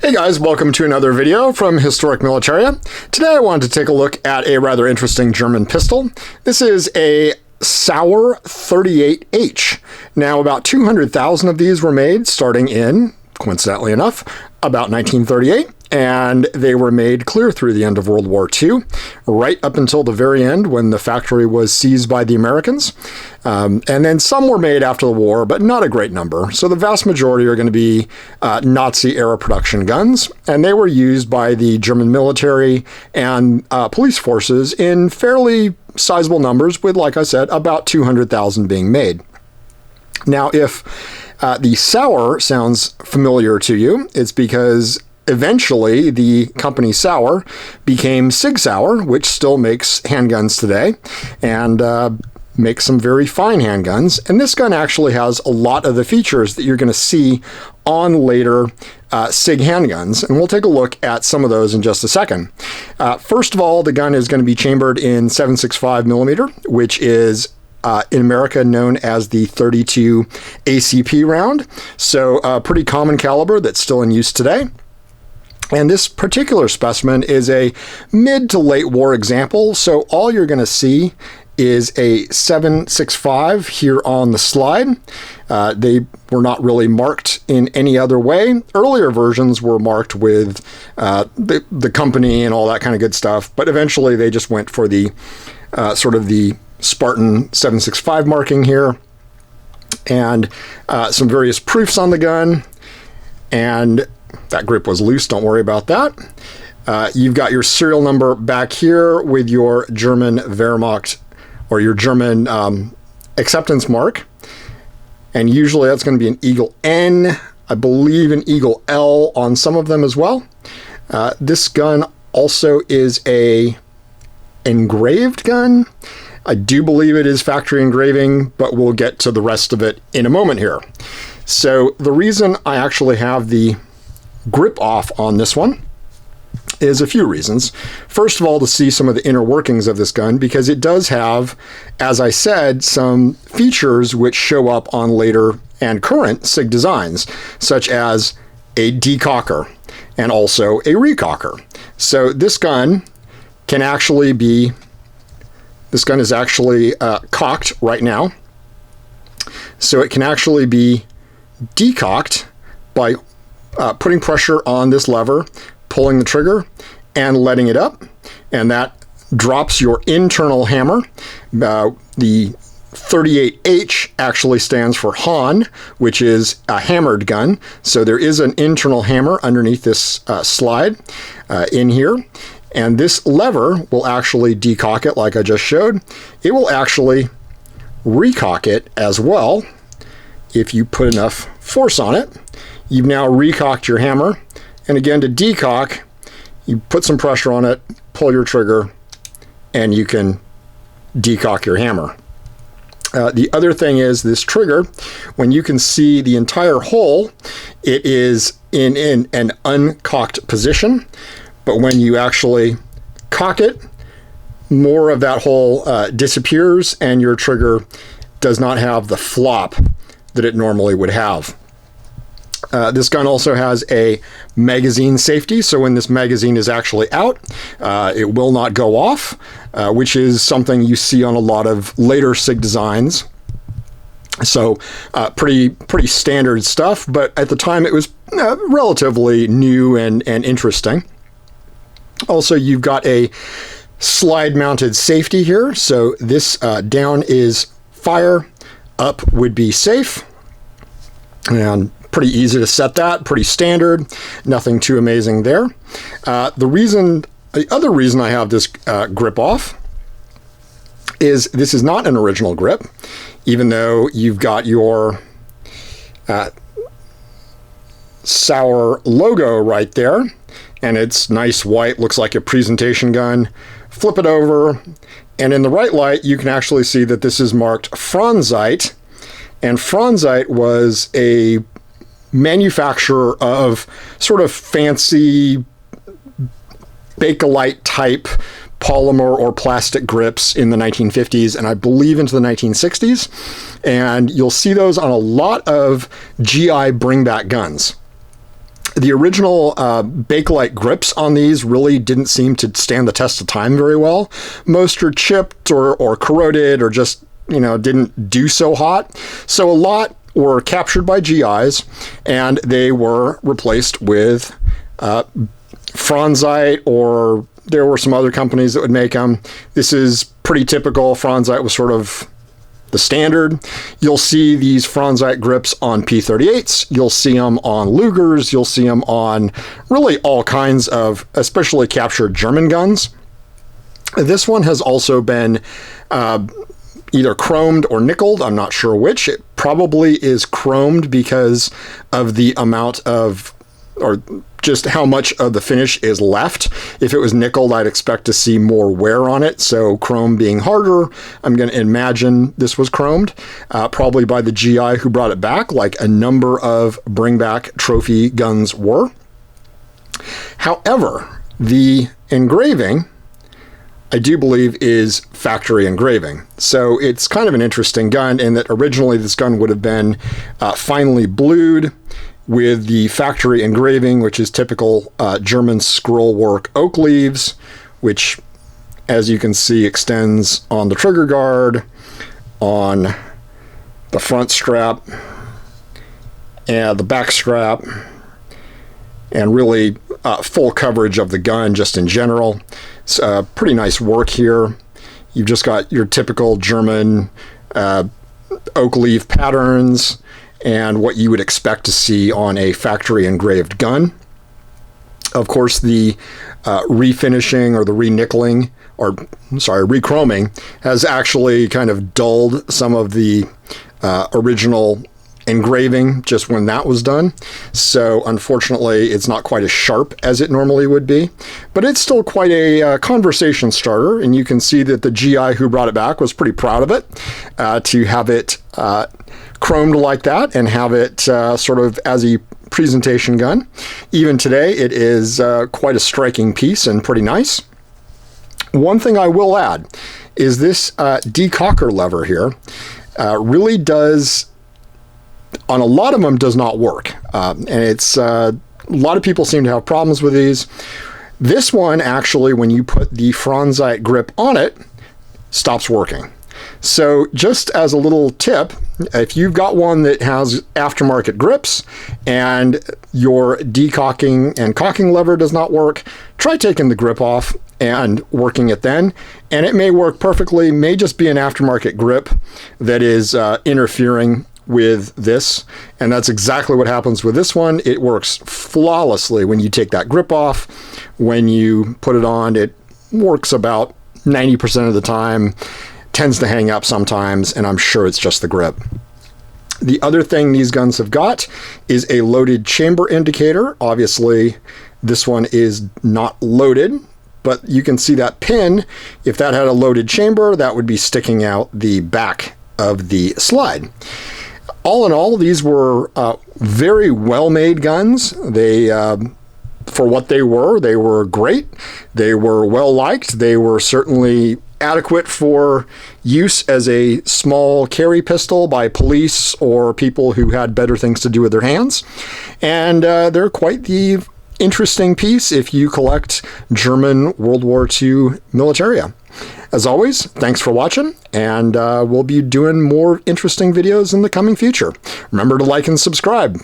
Hey guys, welcome to another video from Historic Militaria. Today I wanted to take a look at a rather interesting German pistol. This is a Sauer 38H. Now about 200,000 of these were made starting in, coincidentally enough, about 1938. And they were made clear through the end of World War II, right up until the very end when the factory was seized by the Americans. And then some were made after the war, but not a great number. So the vast majority are going to be Nazi-era production guns, and they were used by the German military and police forces in fairly sizable numbers with, like I said, about 200,000 being made. Now, if the Sauer sounds familiar to you, it's because eventually, the company Sauer became Sig-Sauer, which still makes handguns today, and makes some very fine handguns. And this gun actually has a lot of the features that you're going to see on later Sig handguns, and we'll take a look at some of those in just a second. First of all, the gun is going to be chambered in 7.65 millimeter, which is in America known as the 32 ACP round, so a pretty common caliber that's still in use today. And this particular specimen is a mid to late war example, so all you're going to see is a 7.65 here on the slide. They were not really marked in any other way. Earlier versions were marked with the company and all that kind of good stuff, but eventually they just went for the sort of the Spartan 7.65 marking here, and some various proofs on the gun, and that grip was loose, don't worry about that. You've got your serial number back here with your German Wehrmacht or your German acceptance mark. And usually that's going to be an Eagle N, I believe an Eagle L on some of them as well. This gun also is a engraved gun. I do believe it is factory engraving, but we'll get to the rest of it in a moment here. So the reason I actually have the grip off on this one is a few reasons. First of all, to see some of the inner workings of this gun, because it does have, as I said, some features which show up on later and current SIG designs, such as a decocker and also a recocker. So this gun can actually be, this gun is actually cocked right now. So it can actually be decocked by putting pressure on this lever, pulling the trigger, and letting it up, and that drops your internal hammer. The 38H actually stands for Han, which is a hammered gun, so there is an internal hammer underneath this slide in here, and this lever will actually decock it like I just showed. It will actually recock it as well if you put enough force on it. You've now recocked your hammer, and again, to decock, you put some pressure on it, pull your trigger, and you can decock your hammer. The other thing is this trigger, when you can see the entire hole, it is in an uncocked position, but when you actually cock it, more of that hole disappears, and your trigger does not have the flop that it normally would have. This gun also has a magazine safety, so when this magazine is actually out, it will not go off, which is something you see on a lot of later SIG designs. So pretty standard stuff, but at the time it was relatively new and interesting. Also, you've got a slide-mounted safety here, so this down is fire, up would be safe, and pretty easy to set that, pretty standard, nothing too amazing there. The other reason I have this grip off is this is not an original grip, even though you've got your Sauer logo right there, and it's nice white, looks like a presentation gun. Flip it over, and in the right light, you can actually see that this is marked Franzite, and Franzite was a manufacturer of sort of fancy Bakelite type polymer or plastic grips in the 1950s and I believe into the 1960s, and you'll see those on a lot of GI Bringback guns. The original Bakelite grips on these really didn't seem to stand the test of time very well. Most are chipped or corroded or just, didn't do so hot. So a lot were captured by GIs, and they were replaced with Franzite, or there were some other companies that would make them. This is pretty typical. Franzite was sort of the standard. You'll see these Franzite grips on P38s. You'll see them on Lugers. You'll see them on really all kinds of, especially captured German guns. This one has also been either chromed or nickeled. I'm not sure which. It probably is chromed because of the amount of, or just how much of the finish is left. If it was nickeled, I'd expect to see more wear on it. So chrome being harder, I'm going to imagine this was chromed, probably by the GI who brought it back, like a number of Bringback trophy guns were. However, the engraving, I do believe, is factory engraving. So it's kind of an interesting gun in that originally this gun would have been finely blued with the factory engraving, which is typical German scroll work oak leaves, which, as you can see, extends on the trigger guard, on the front strap, and the back strap, and really full coverage of the gun just in general. It's pretty nice work here. You've just got your typical German oak leaf patterns and what you would expect to see on a factory engraved gun. Of course, the refinishing or the re-nickeling, or re-chroming, has actually kind of dulled some of the original engraving just when that was done. So unfortunately, it's not quite as sharp as it normally would be, but it's still quite a conversation starter. And you can see that the GI who brought it back was pretty proud of it, to have it chromed like that and have it sort of as a presentation gun. Even today, it is quite a striking piece and pretty nice. One thing I will add is this decocker lever here really does, on a lot of them, does not work. And it's a lot of people seem to have problems with these. This one, actually, when you put the Franzite grip on it, stops working. So just as a little tip, if you've got one that has aftermarket grips and your decocking and cocking lever does not work, try taking the grip off and working it then, and it may work perfectly. May just be an aftermarket grip that is interfering with this, and that's exactly what happens with this one. It works flawlessly when you take that grip off. When you put it on, it works about 90% of the time. Tends to hang up sometimes, and I'm sure it's just the grip. The other thing these guns have got is a loaded chamber indicator. Obviously, this one is not loaded, but you can see that pin. If that had a loaded chamber, that would be sticking out the back of the slide. All in all, these were very well-made guns. They, for what they were great. They were well-liked. They were certainly adequate for use as a small carry pistol by police or people who had better things to do with their hands. And they're quite the interesting piece if you collect German World War II militaria. As always, thanks for watching, and we'll be doing more interesting videos in the coming future. Remember to like and subscribe.